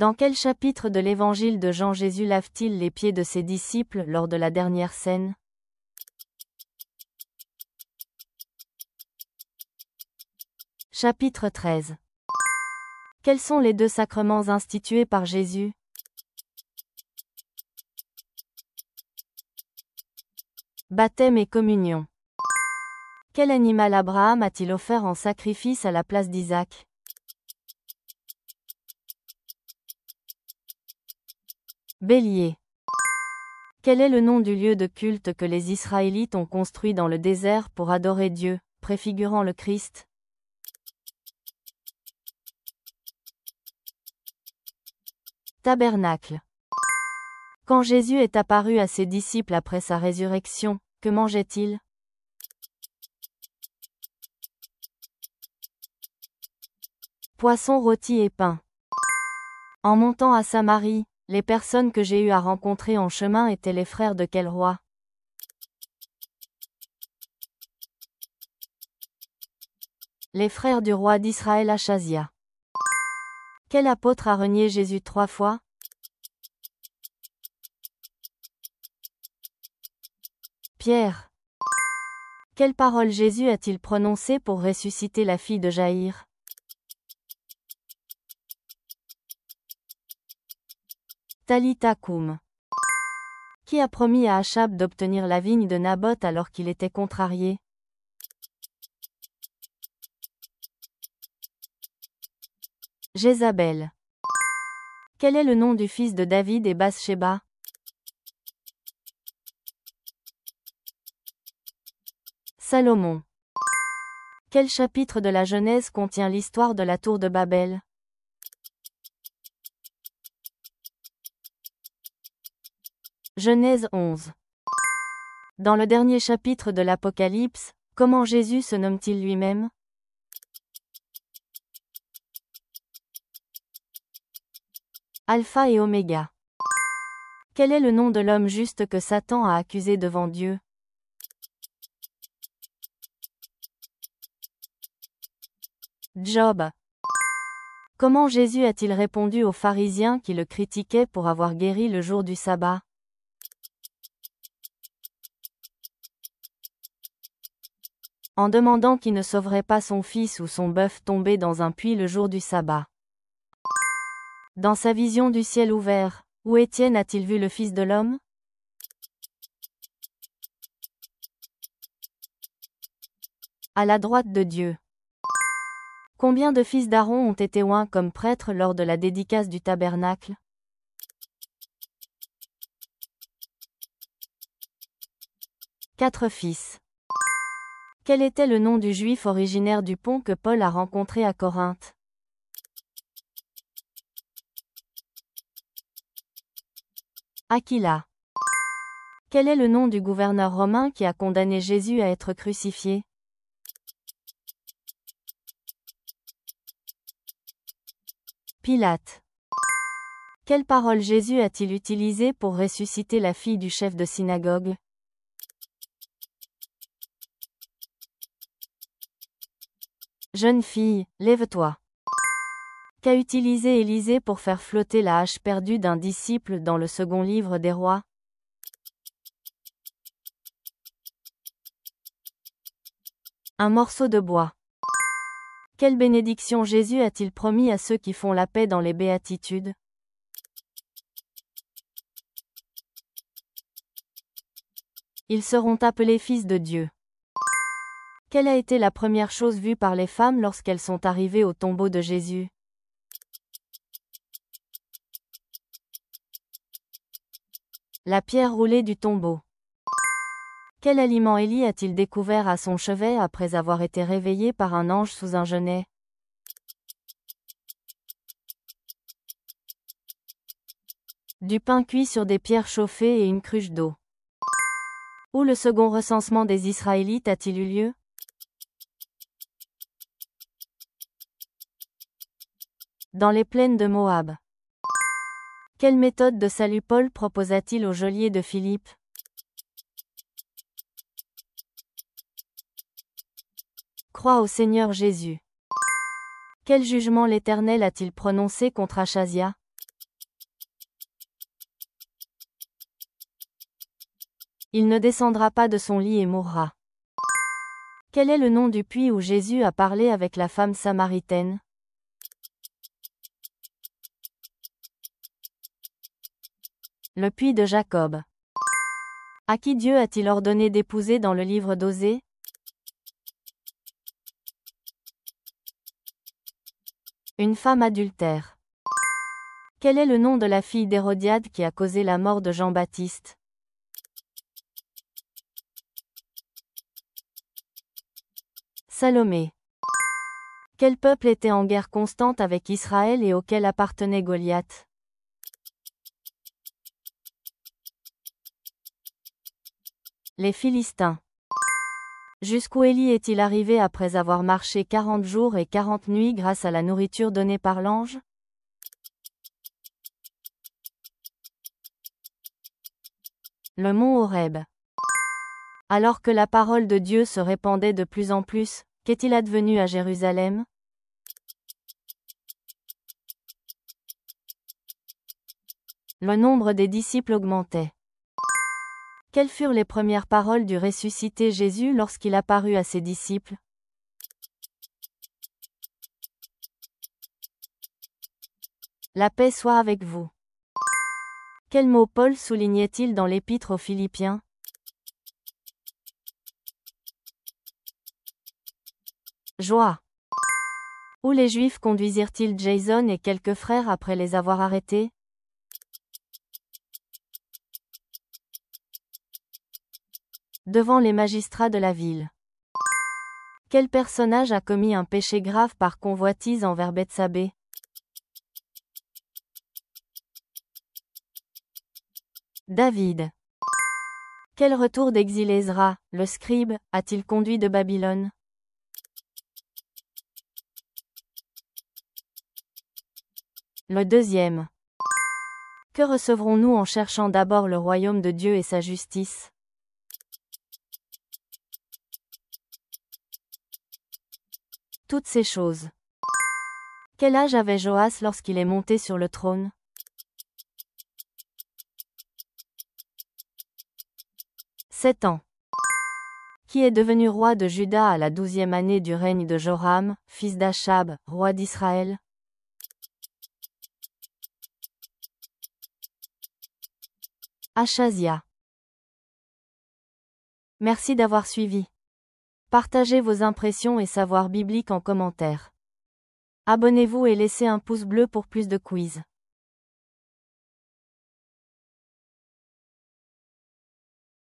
Dans quel chapitre de l'évangile de Jean Jésus lave-t-il les pieds de ses disciples lors de la dernière scène? Chapitre 13. Quels sont les deux sacrements institués par Jésus? Baptême et communion. Quel animal Abraham a-t-il offert en sacrifice à la place d'Isaac? Bélier. Quel est le nom du lieu de culte que les Israélites ont construit dans le désert pour adorer Dieu, préfigurant le Christ? Tabernacle. Quand Jésus est apparu à ses disciples après sa résurrection, que mangeait-il? Poisson rôti et pain. En montant à Samarie, les personnes que j'ai eu à rencontrer en chemin étaient les frères de quel roi? Les frères du roi d'Israël Achazia. Quel apôtre a renié Jésus 3 fois? Pierre. Quelle parole Jésus a-t-il prononcée pour ressusciter la fille de Jaïr? Talitha koum. Qui a promis à Achab d'obtenir la vigne de Naboth alors qu'il était contrarié? Jézabel. Quel est le nom du fils de David et Bathsheba? Salomon. Quel chapitre de la Genèse contient l'histoire de la tour de Babel? Genèse 11. Dans le dernier chapitre de l'Apocalypse, comment Jésus se nomme-t-il lui-même? Alpha et Oméga. Quel est le nom de l'homme juste que Satan a accusé devant Dieu? Job. Comment Jésus a-t-il répondu aux pharisiens qui le critiquaient pour avoir guéri le jour du sabbat? En demandant qui ne sauverait pas son fils ou son bœuf tombé dans un puits le jour du sabbat. Dans sa vision du ciel ouvert, où Étienne a-t-il vu le Fils de l'homme? À la droite de Dieu. Combien de fils d'Aaron ont été oints comme prêtres lors de la dédicace du tabernacle? Quatre fils. Quel était le nom du juif originaire du Pont que Paul a rencontré à Corinthe? Aquila. Quel est le nom du gouverneur romain qui a condamné Jésus à être crucifié? Pilate. Quelle parole Jésus a-t-il utilisée pour ressusciter la fille du chef de synagogue? Jeune fille, lève-toi. Qu'a utilisé Élisée pour faire flotter la hache perdue d'un disciple dans le second livre des rois? Un morceau de bois. Quelle bénédiction Jésus a-t-il promis à ceux qui font la paix dans les béatitudes? Ils seront appelés fils de Dieu. Quelle a été la première chose vue par les femmes lorsqu'elles sont arrivées au tombeau de Jésus? La pierre roulée du tombeau. Quel aliment Élie a-t-il découvert à son chevet après avoir été réveillé par un ange sous un genêt? Du pain cuit sur des pierres chauffées et une cruche d'eau. Où le second recensement des Israélites a-t-il eu lieu? Dans les plaines de Moab. Quelle méthode de salut Paul proposa-t-il au geôlier de Philippe? Crois au Seigneur Jésus. Quel jugement l'Éternel a-t-il prononcé contre Achazia? Il ne descendra pas de son lit et mourra. Quel est le nom du puits où Jésus a parlé avec la femme samaritaine? Le puits de Jacob. À qui Dieu a-t-il ordonné d'épouser dans le livre d'Osée? Une femme adultère. Quel est le nom de la fille d'Hérodiade qui a causé la mort de Jean-Baptiste? Salomé. Quel peuple était en guerre constante avec Israël et auquel appartenait Goliath? Les Philistins. Jusqu'où Élie est-il arrivé après avoir marché 40 jours et 40 nuits grâce à la nourriture donnée par l'ange? Le mont Horeb. Alors que la parole de Dieu se répandait de plus en plus, qu'est-il advenu à Jérusalem? Le nombre des disciples augmentait. Quelles furent les premières paroles du ressuscité Jésus lorsqu'il apparut à ses disciples? La paix soit avec vous. Quel mot Paul soulignait-il dans l'épître aux Philippiens? Joie. Où les Juifs conduisirent-ils Jason et quelques frères après les avoir arrêtés? Devant les magistrats de la ville. Quel personnage a commis un péché grave par convoitise envers Bethsabée? David. Quel retour d'exil Ezra, le scribe, a-t-il conduit de Babylone? Le deuxième. Que recevrons-nous en cherchant d'abord le royaume de Dieu et sa justice? Toutes ces choses. Quel âge avait Joas lorsqu'il est monté sur le trône? 7 ans. Qui est devenu roi de Juda à la 12e année du règne de Joram, fils d'Achab, roi d'Israël? Achazia. Merci d'avoir suivi. Partagez vos impressions et savoirs bibliques en commentaire. Abonnez-vous et laissez un pouce bleu pour plus de quiz.